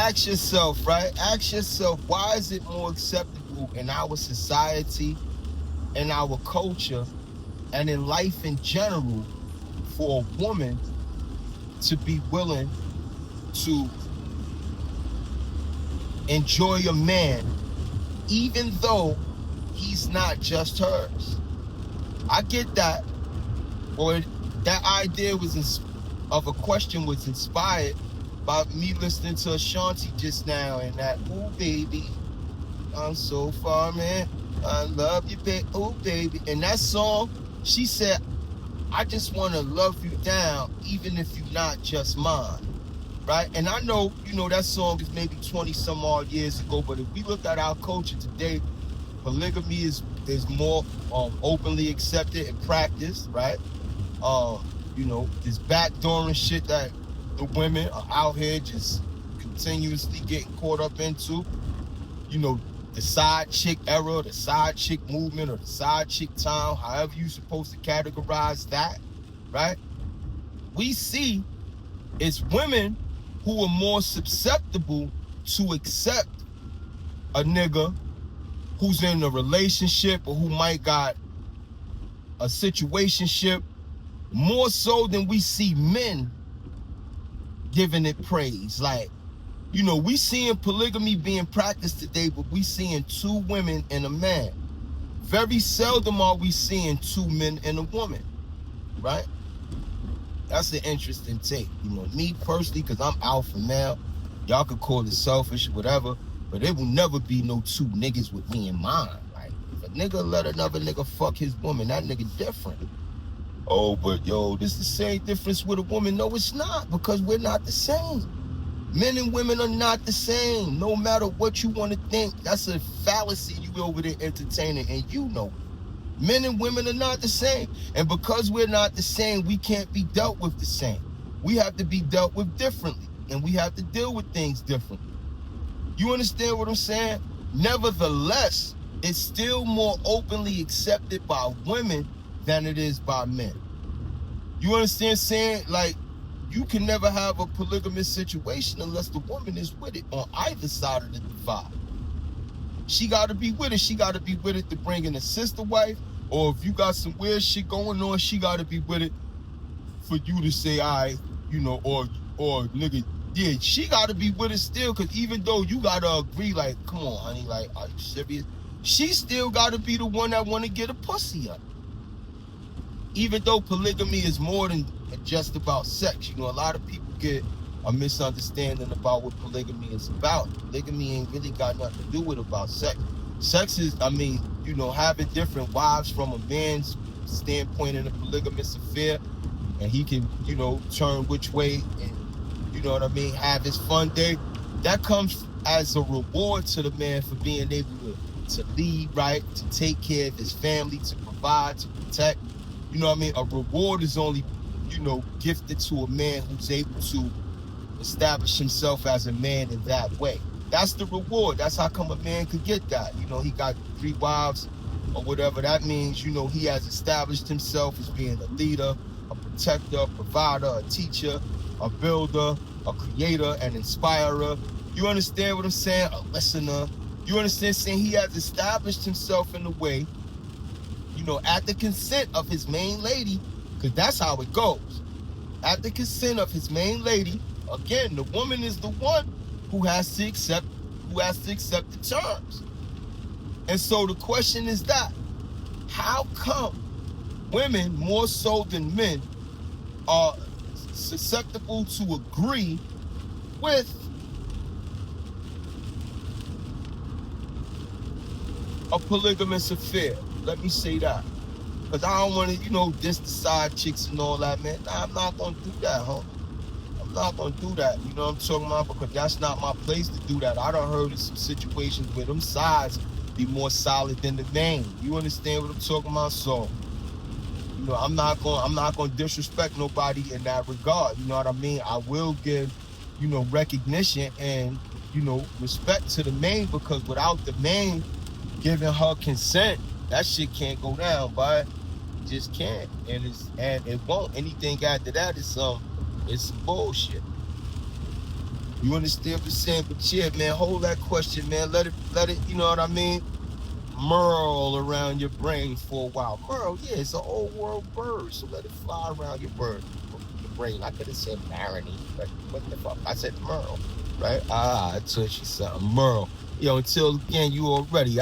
ask yourself, right? Ask yourself, why is it more acceptable in our society, in our culture, and in life in general for a woman to be willing to enjoy a man even though he's not just hers? I get that. Or that idea of a question was inspired by me listening to Ashanti just now, and that, ooh baby, I'm so far, man, I love you, baby, ooh baby. And that song, she said, I just want to love you down even if you're not just mine, right? And I know, that song is maybe 20 some odd years ago, but if we look at our culture today, polygamy is more openly accepted and practiced, right? This backdooring shit that the women are out here just continuously getting caught up into. The side chick era, the side chick movement, or the side chick time, however you're supposed to categorize that, right? We see it's women who are more susceptible to accept a nigga who's in a relationship or who might got a situationship, more so than we see men giving it praise. Like, we seeing polygamy being practiced today, but we seeing 2 women and a man. Very seldom are we seeing 2 men and a woman, right? That's an interesting take. Me personally, because I'm alpha male, y'all could call it selfish, whatever, but it will never be no 2 niggas with me in mind. Like, if a nigga let another nigga fuck his woman, that nigga different. Oh, but this is the same difference with a woman. No, it's not, because we're not the same. Men and women are not the same, no matter what you want to think. That's a fallacy you over there entertaining, and men and women are not the same. And because we're not the same, we can't be dealt with the same. We have to be dealt with differently, and we have to deal with things differently. You understand what I'm saying? Nevertheless, it's still more openly accepted by women than it is by men. You understand saying? Like, you can never have a polygamous situation unless the woman is with it on either side of the divide. She got to be with it. She got to be with it to bring in a sister wife, or if you got some weird shit going on, she got to be with it for you to say, all right, or nigga, yeah, she got to be with it still, because even though you got to agree, like, come on, honey, like, are you serious? She still got to be the one that want to get a pussy up. Even though polygamy is more than just about sex. A lot of people get a misunderstanding about what polygamy is about. Polygamy ain't really got nothing to do with about sex. Sex is, having different wives from a man's standpoint in a polygamous affair, and he can, turn which way and, have his fun day. That comes as a reward to the man for being able to lead, right, to take care of his family, to provide, to protect. A reward is only, gifted to a man who's able to establish himself as a man in that way. That's the reward. That's how come a man could get that. He got 3 wives or whatever. That means, he has established himself as being a leader, a protector, a provider, a teacher, a builder, a creator, an inspirer. You understand what I'm saying? A listener. You understand saying he has established himself in a way, at the consent of his main lady, because that's how it goes. At the consent of his main lady, again, the woman is the one who has to accept the terms. And so the question is that, how come women, more so than men, are susceptible to agree with a polygamous affair? Let me say that. Because I don't want to, diss the side chicks and all that, man. Nah, I'm not going to do that, huh? I'm not going to do that. You know what I'm talking about? Because that's not my place to do that. I done heard of some situations where them sides be more solid than the main. You understand what I'm talking about? So, I'm not going to disrespect nobody in that regard. You know what I mean? I will give, recognition and, respect to the main, because without the main giving her consent, that shit can't go down, but it just can't, and it won't. Anything after that is some bullshit. You understand what I'm saying? But yeah, man, hold that question, man. Let it, you know what I mean? Murl around your brain for a while. Murl, yeah, it's an old world bird, so let it fly around your brain. I could have said marinate, but what the fuck? I said Murl, right? I taught you something. Murl. Yo, until again, you already,